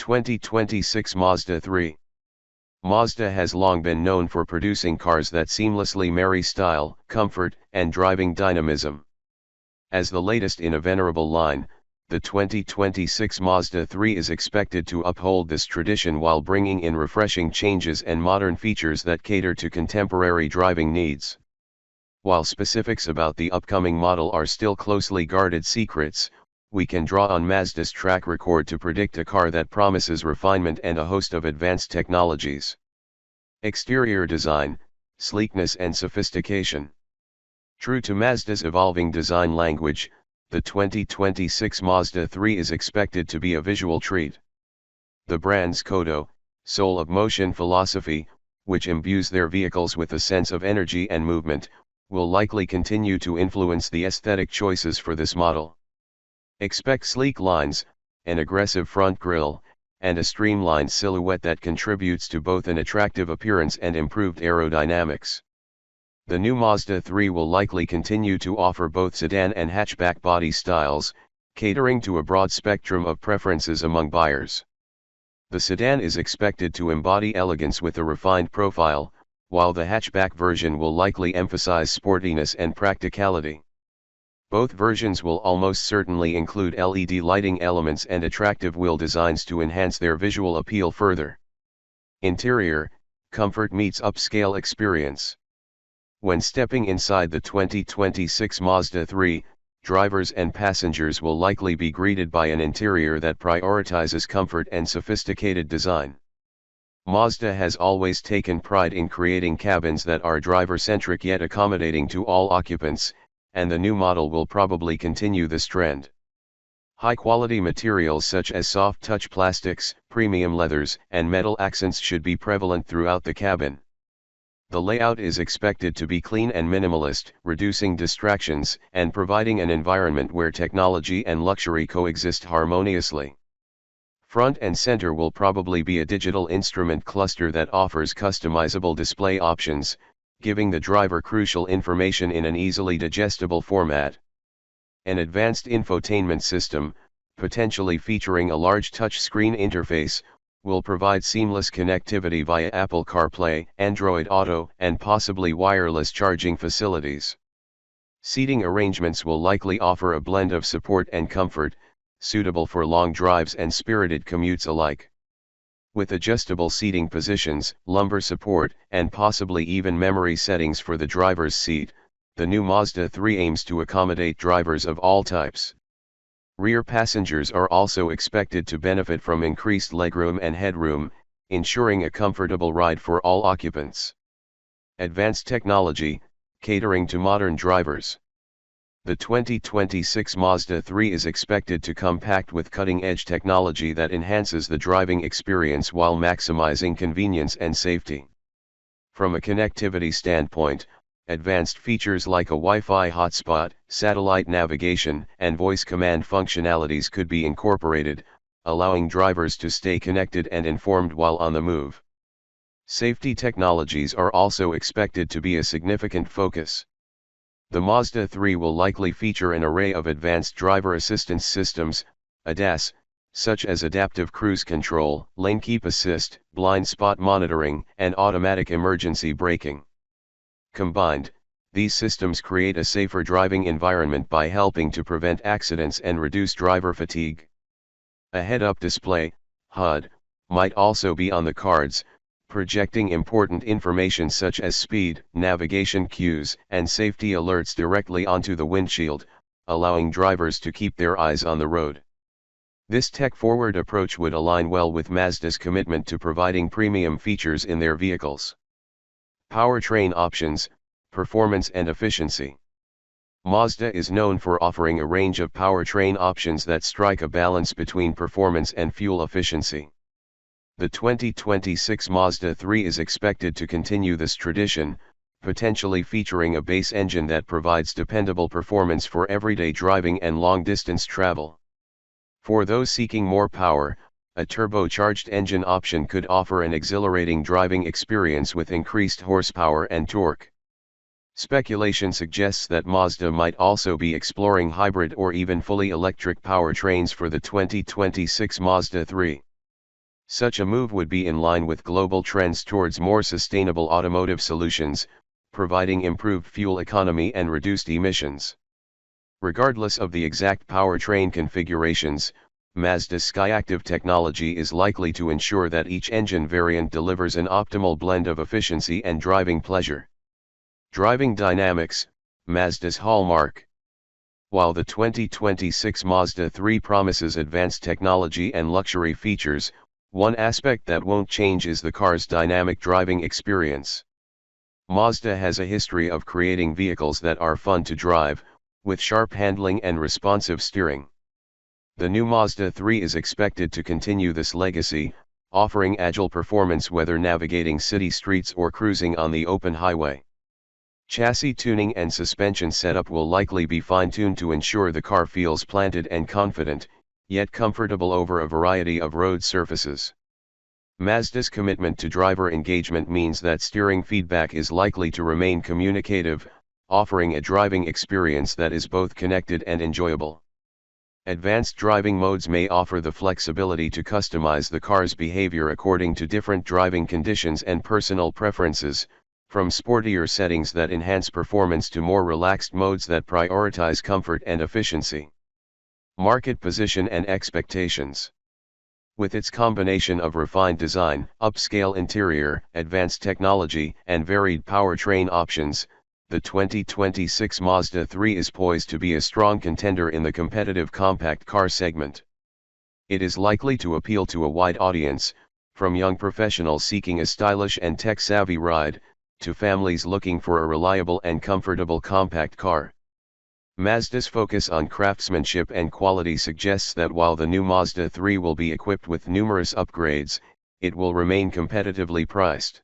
2026 Mazda 3. Mazda has long been known for producing cars that seamlessly marry style, comfort, and driving dynamism. As the latest in a venerable line, the 2026 Mazda 3 is expected to uphold this tradition while bringing in refreshing changes and modern features that cater to contemporary driving needs. While specifics about the upcoming model are still closely guarded secrets, we can draw on Mazda's track record to predict a car that promises refinement and a host of advanced technologies. Exterior design, sleekness and sophistication. True to Mazda's evolving design language, the 2026 Mazda 3 is expected to be a visual treat. The brand's Kodo, soul of motion philosophy, which imbues their vehicles with a sense of energy and movement, will likely continue to influence the aesthetic choices for this model. Expect sleek lines, an aggressive front grille, and a streamlined silhouette that contributes to both an attractive appearance and improved aerodynamics. The new Mazda 3 will likely continue to offer both sedan and hatchback body styles, catering to a broad spectrum of preferences among buyers. The sedan is expected to embody elegance with a refined profile, while the hatchback version will likely emphasize sportiness and practicality. Both versions will almost certainly include LED lighting elements and attractive wheel designs to enhance their visual appeal further. Interior, comfort meets upscale experience. When stepping inside the 2026 Mazda 3, drivers and passengers will likely be greeted by an interior that prioritizes comfort and sophisticated design. Mazda has always taken pride in creating cabins that are driver-centric yet accommodating to all occupants, and the new model will probably continue this trend. High-quality materials such as soft-touch plastics, premium leathers, and metal accents should be prevalent throughout the cabin. The layout is expected to be clean and minimalist, reducing distractions and providing an environment where technology and luxury coexist harmoniously. Front and center will probably be a digital instrument cluster that offers customizable display options, giving the driver crucial information in an easily digestible format. An advanced infotainment system, potentially featuring a large touchscreen interface, will provide seamless connectivity via Apple CarPlay, Android Auto, and possibly wireless charging facilities. Seating arrangements will likely offer a blend of support and comfort, suitable for long drives and spirited commutes alike. With adjustable seating positions, lumbar support, and possibly even memory settings for the driver's seat, the new Mazda 3 aims to accommodate drivers of all types. Rear passengers are also expected to benefit from increased legroom and headroom, ensuring a comfortable ride for all occupants. Advanced technology, catering to modern drivers. The 2026 Mazda 3 is expected to come packed with cutting-edge technology that enhances the driving experience while maximizing convenience and safety. From a connectivity standpoint, advanced features like a Wi-Fi hotspot, satellite navigation, and voice command functionalities could be incorporated, allowing drivers to stay connected and informed while on the move. Safety technologies are also expected to be a significant focus. The Mazda 3 will likely feature an array of advanced driver assistance systems, ADAS, such as adaptive cruise control, lane keep assist, blind spot monitoring, and automatic emergency braking. Combined, these systems create a safer driving environment by helping to prevent accidents and reduce driver fatigue. A head-up display, HUD, might also be on the cards, projecting important information such as speed, navigation cues, and safety alerts directly onto the windshield, allowing drivers to keep their eyes on the road. This tech-forward approach would align well with Mazda's commitment to providing premium features in their vehicles. Powertrain options, performance and efficiency. Mazda is known for offering a range of powertrain options that strike a balance between performance and fuel efficiency. The 2026 Mazda 3 is expected to continue this tradition, potentially featuring a base engine that provides dependable performance for everyday driving and long-distance travel. For those seeking more power, a turbocharged engine option could offer an exhilarating driving experience with increased horsepower and torque. Speculation suggests that Mazda might also be exploring hybrid or even fully electric powertrains for the 2026 Mazda 3. Such a move would be in line with global trends towards more sustainable automotive solutions, providing improved fuel economy and reduced emissions. Regardless of the exact powertrain configurations, Mazda's Skyactiv technology is likely to ensure that each engine variant delivers an optimal blend of efficiency and driving pleasure. Driving dynamics, Mazda's hallmark. While the 2026 Mazda 3 promises advanced technology and luxury features, one aspect that won't change is the car's dynamic driving experience. Mazda has a history of creating vehicles that are fun to drive, with sharp handling and responsive steering. The new Mazda 3 is expected to continue this legacy, offering agile performance whether navigating city streets or cruising on the open highway. Chassis tuning and suspension setup will likely be fine-tuned to ensure the car feels planted and confident, yet comfortable over a variety of road surfaces. Mazda's commitment to driver engagement means that steering feedback is likely to remain communicative, offering a driving experience that is both connected and enjoyable. Advanced driving modes may offer the flexibility to customize the car's behavior according to different driving conditions and personal preferences, from sportier settings that enhance performance to more relaxed modes that prioritize comfort and efficiency. Market position and expectations. With its combination of refined design, upscale interior, advanced technology, and varied powertrain options, the 2026 Mazda 3 is poised to be a strong contender in the competitive compact car segment. It is likely to appeal to a wide audience, from young professionals seeking a stylish and tech-savvy ride, to families looking for a reliable and comfortable compact car. Mazda's focus on craftsmanship and quality suggests that while the new Mazda 3 will be equipped with numerous upgrades, it will remain competitively priced.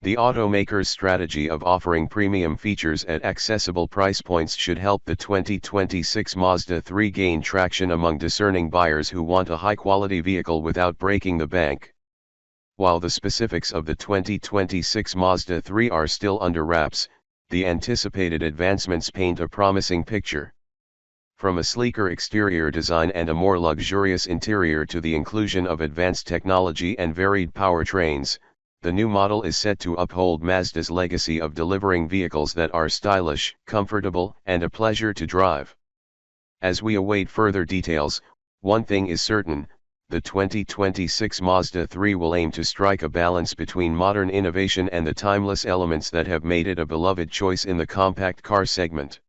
The automaker's strategy of offering premium features at accessible price points should help the 2026 Mazda 3 gain traction among discerning buyers who want a high-quality vehicle without breaking the bank. While the specifics of the 2026 Mazda 3 are still under wraps, the anticipated advancements paint a promising picture. From a sleeker exterior design and a more luxurious interior to the inclusion of advanced technology and varied powertrains, the new model is set to uphold Mazda's legacy of delivering vehicles that are stylish, comfortable, and a pleasure to drive. As we await further details, one thing is certain: the 2026 Mazda 3 will aim to strike a balance between modern innovation and the timeless elements that have made it a beloved choice in the compact car segment.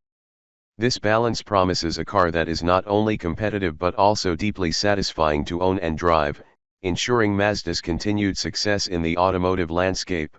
This balance promises a car that is not only competitive but also deeply satisfying to own and drive, ensuring Mazda's continued success in the automotive landscape.